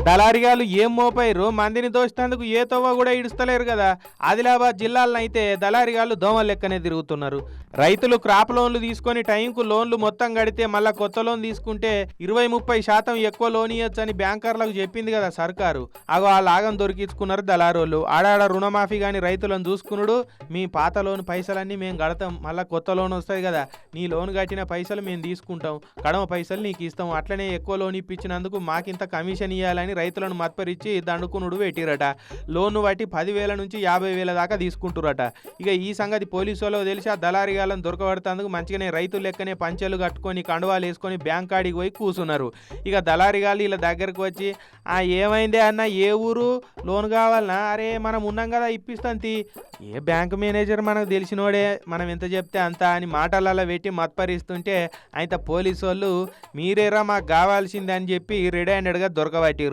దళారిగాలు ఏం మోపైరు మందిని దోచేందుకు ఏ తవ్వ కూడా ఇడుస్తలేరు కదా. ఆదిలాబాద్ జిల్లాలో అయితే దళారిగాలు దోమల లెక్కనే తిరుగుతున్నారు. రైతులు క్రాప్ లోన్లు తీసుకొని టైంకు లోన్లు మొత్తం కడితే మళ్ళా కొత్త లోన్ తీసుకుంటే 20-30% ఎక్కువ లోన్ ఇవ్వచ్చని బ్యాంకర్లకు చెప్పింది కదా సర్కారు. అగో ఆ లాగం దొరికించుకున్నారు దళారోళ్ళు. ఆడాడ రుణమాఫీ కానీ రైతులను చూసుకున్నాడు. మీ పాత లోన్ పైసలన్నీ మేము కడతాం, మళ్ళీ కొత్త లోన్ వస్తుంది కదా, నీ లోన్ కట్టిన పైసలు మేము తీసుకుంటాం, కడమ పైసలు నీకు ఇస్తాం, అట్లనే ఎక్కువ లోన్ ఇప్పించినందుకు మాకింత కమిషన్ ఇవ్వాలని రైతులను మత్పరిచి దండుకునుడు పెట్టిరట. లోన్ బట్టి 10,000 నుంచి 50,000 దాకా తీసుకుంటురట. ఇక ఈ సంగతి పోలీసు వాళ్ళకి తెలిసి ఆ దళారిగాలను దొరకబడుతందుకు మంచిగానే రైతులు లెక్కనే పంచెలు కట్టుకొని కండువాలు వేసుకొని బ్యాంక్ కాడికి పోయి కూర్చున్నారు. ఇక దళారిగాలు వీళ్ళ దగ్గరకు వచ్చి ఏమైందే అన్న, ఏ ఊరు, లోన్ కావాలన్నా, అరే మనం ఉన్నాం కదా ఇప్పిస్తాం తీ, ఏ బ్యాంక్ మేనేజర్ మనకు తెలిసినోడే, మనం ఎంత చెప్తే అంత అని మాటలలో పెట్టి మత్పరిస్తుంటే అయితే పోలీసు వాళ్ళు మీరేరా మాకు కావాల్సింది అని చెప్పి రెడీ హ్యాండెడ్గా దొరకబట్టిరు.